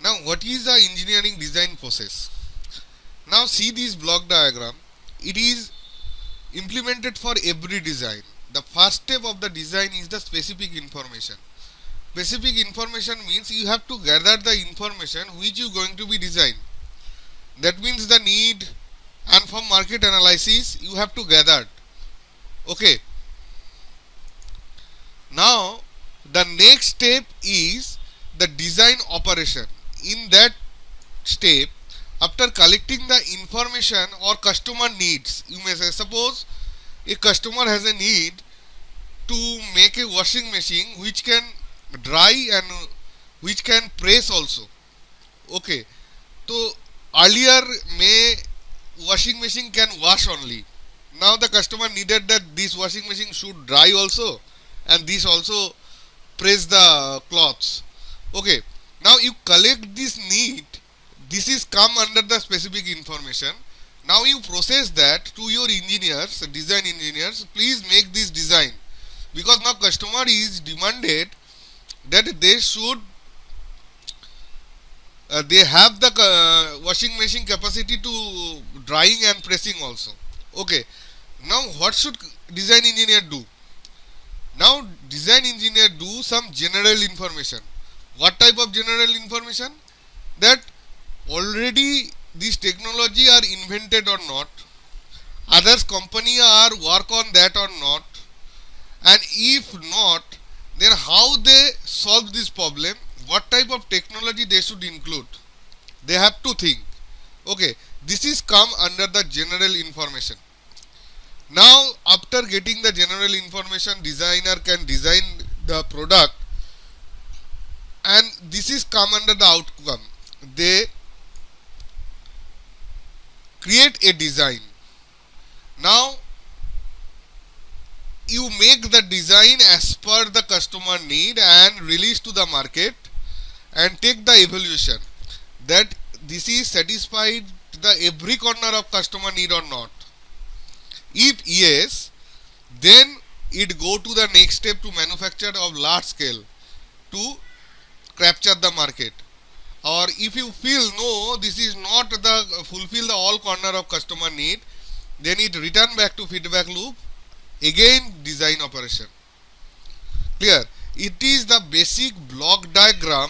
Now, what is the engineering design process? Now, see this block diagram. It is implemented for every design. The first step of the design is the specific information. Specific information means you have to gather the information which you are going to be designed. That means the need, and from market analysis you have to gather. Okay. Now the next step is the design operation. In that step, after collecting the information or customer needs, you may say, suppose a customer has a need to make a washing machine which can dry and which can press also. Okay. So earlier may washing machine can wash only. Now the customer needed that this washing machine should dry also and this also press the cloths. Okay. Now you collect this need. This is come under the specific information. Now you process that to your engineers, design engineers. Please make this design because now customer is demanded that they should they have the washing machine capacity to drying and pressing also. Okay. Now what should design engineer do? Now design engineer do some general information. What type of general information? That already this technology are invented or not, others company are work on that or not, and if not, then how they solve this problem, what type of technology they should include, they have to think. Okay, this is come under the general information. Now after getting the general information, designer can design the product, and this is come under the outcome. They create a design. Now you make the design as per the customer need and release to the market and take the evaluation that this is satisfied the every corner of customer need or not. If yes, then it go to the next step to manufacture of large scale to capture the market. Or if you feel no, this is not the fulfill the all corner of customer need, then it return back to feedback loop, again design operation. Clear? It is the basic block diagram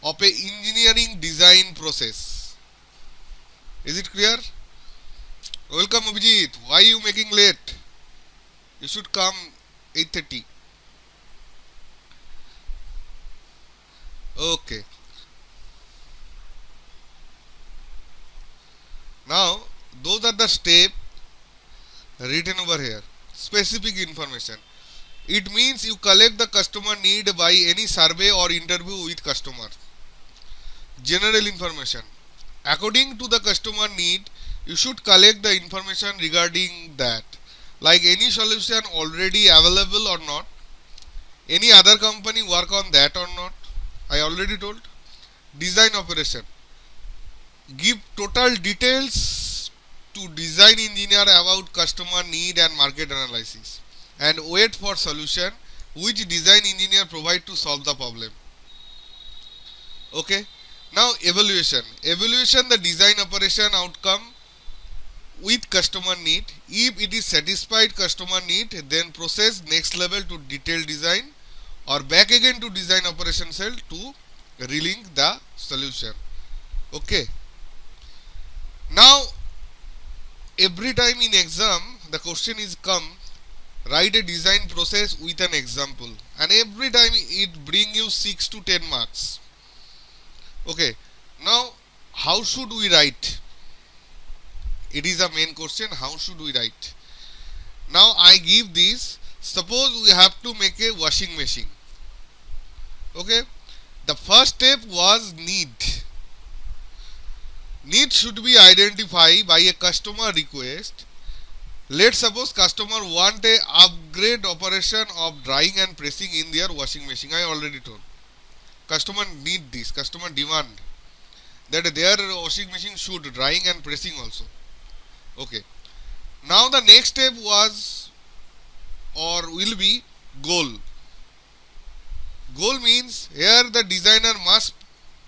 of a engineering design process. Is it clear? Welcome Abhijit. Why you making late? You should come 8:30. Okay. Now those are the steps written over here. Specific information. It means you collect the customer need by any survey or interview with customer. General information. According to the customer need, you should collect the information regarding that. Like any solution already available or not. Any other company work on that or not. I already told. Design operation. Give total details to design engineer about customer need and market analysis and wait for solution which design engineer provide to solve the problem. Okay. Now evaluation. Evaluation the design operation outcome with customer need. If it is satisfied customer need, then process next level to detailed design or back again to design operation cell to relink the solution. Okay. Now every time in exam the question is come, write a design process with an example, and every time it bring you 6 to 10 marks. Okay. Now how should we write? It is a main question. How should we write? Now I give this. Suppose we have to make a washing machine. Okay. The first step was need. Need should be identified by a customer request. Let's suppose customer want a upgrade operation of drying and pressing in their washing machine. I already told. Customer need this. Customer demand that their washing machine should drying and pressing also. Okay. Now the next step was or will be goal. Goal means here the designer must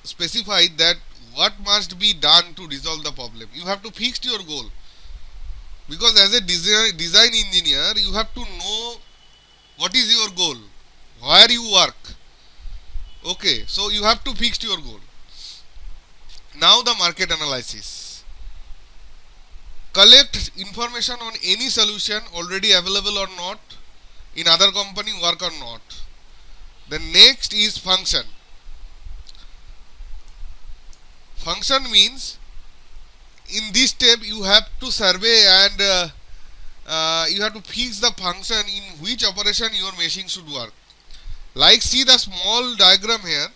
specify that what must be done to resolve the problem. You have to fix your goal, because as a design engineer you have to know what is your goal, where you work. Okay, so you have to fix your goal. Now the market analysis. Collect information on any solution already available or not, in other company work or not. The next is function. Function means in this step you have to survey and you have to fix the function in which operation your machine should work. Like, see the small diagram here.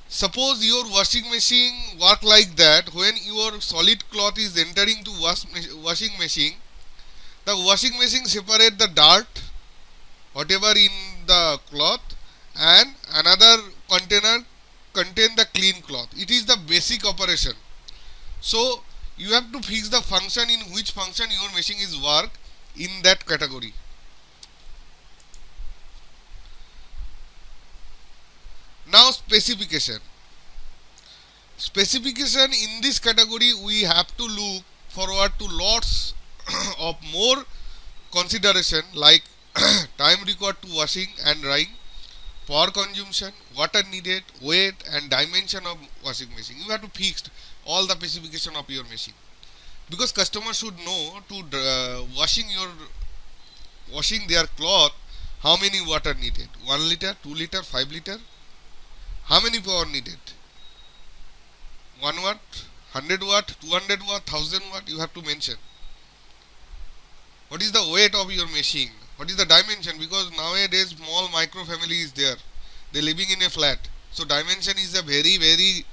Suppose your washing machine work like that. When your solid cloth is entering to washing machine, the washing machine separate the dirt whatever in the cloth, and another container contain the clean cloth. It is the basic operation. So you have to fix the function in which function your machine is work in that category. Now specification. Specification in this category we have to look forward to lots of more consideration, like time required to washing and drying, power consumption, water needed, weight and dimension of washing machine. You have to fix all the specification of your machine, because customer should know to washing their cloth, how many water needed, 1 liter, 2 liter, 5 liter, how many power needed, 1 watt, 100 watt, 200 watt, 1000 watt. You have to mention what is the weight of your machine, what is the dimension, because nowadays small micro family is there, they living in a flat, so dimension is a very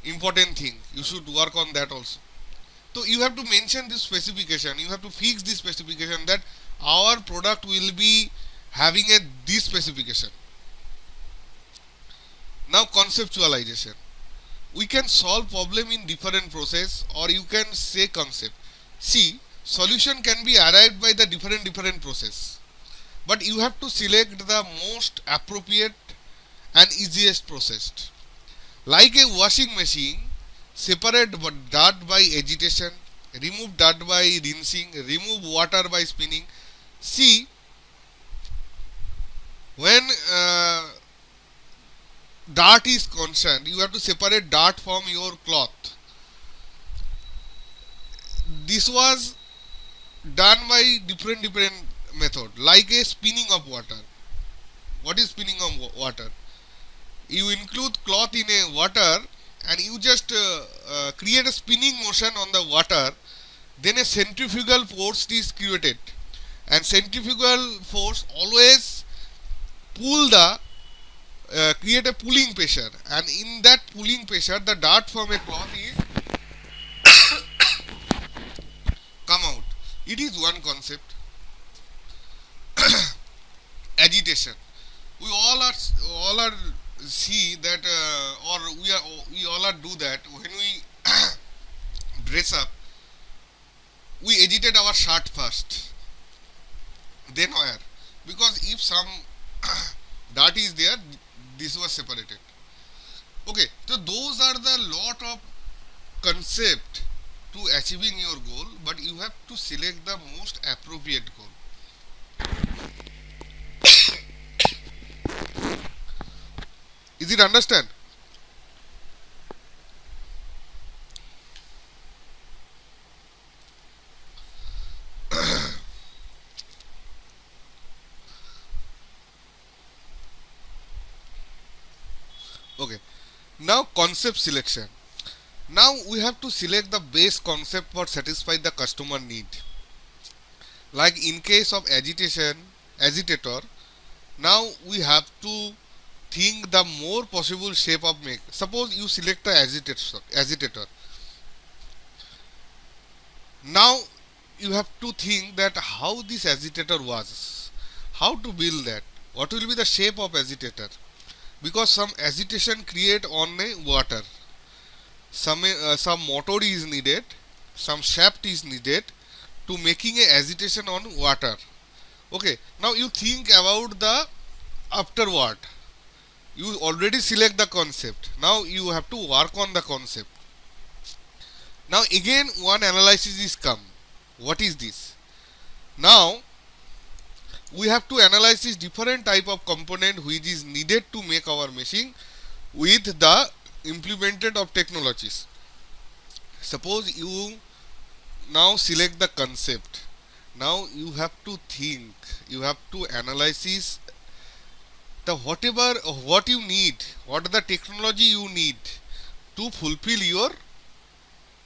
important thing. You should work on that also. So you have to mention this specification, you have to fix this specification, that our product will be having this specification. Now conceptualization. We can solve problem in different process, or you can say concept. See, solution can be arrived by the different process, but you have to select the most appropriate and easiest process. Like a washing machine, separate dirt by agitation, remove dirt by rinsing, remove water by spinning. See, when dirt is concerned, you have to separate dirt from your cloth. This was done by different method, like a spinning of water. What is spinning of water? You include cloth in a water and you just create a spinning motion on the water, then a centrifugal force is created, and centrifugal force always pull the create a pulling pressure, and in that pulling pressure the dirt from a cloth is come out. It is one concept. Agitation. We all are see that or we all are do that when we dress up. We agitate our shirt first, then wear, because if some dirt is there, this was separated. Okay, so those are the lot of concept to achieving your goal, but you have to select the most appropriate goal. Is it understand? Okay. Now concept selection. Now we have to select the base concept for satisfy the customer need. Like in case of agitator, now we have to think the more possible shape of make. Suppose you select the agitator. Now you have to think that how this agitator was, how to build that, what will be the shape of agitator, because some agitation create on a water, some motor is needed, some shaft is needed to making a agitation on water. Okay, now you think about the afterward. You already select the concept. Now you have to work on the concept. Now again one analysis is come. What is this? Now we have to analyze this different type of component which is needed to make our machine with the implemented of technologies. Suppose you now select the concept. Now you have to think, you have to analyze the whatever what you need, what the technology you need to fulfill your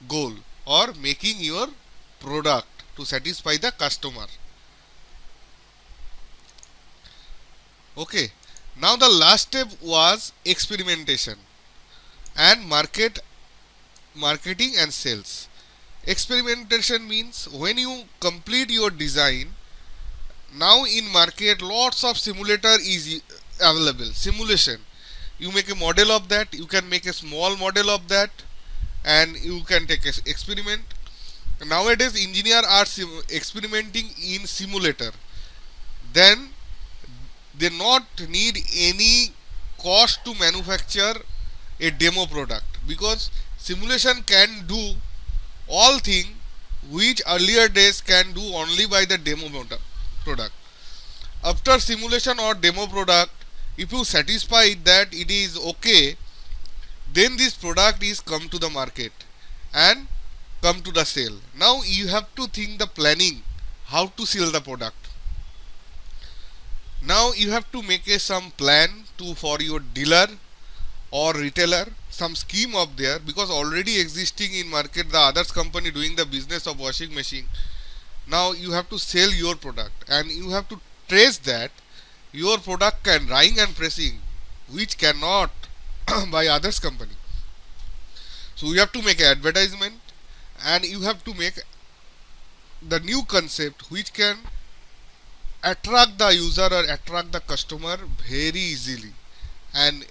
goal or making your product to satisfy the customer. Okay, now the last step was experimentation and marketing and sales. Experimentation means when you complete your design, now in market lots of simulator is available. Simulation, you make a model of that, you can make a small model of that, and you can take a experiment. Nowadays engineer are experimenting in simulator, then they not need any cost to manufacture a demo product, because simulation can do all thing which earlier days can do only by the demo product. After simulation or demo product, if you satisfy that it is okay, then this product is come to the market and come to the sale. Now you have to think the planning how to sell the product. Now you have to make a some plan to for your dealer or retailer, some scheme of there, because already existing in market the others company doing the business of washing machine. Now you have to sell your product and you have to trace that your product can drying and pressing which cannot by others company. So you have to make an advertisement and you have to make the new concept which can attract the user or attract the customer very easily, and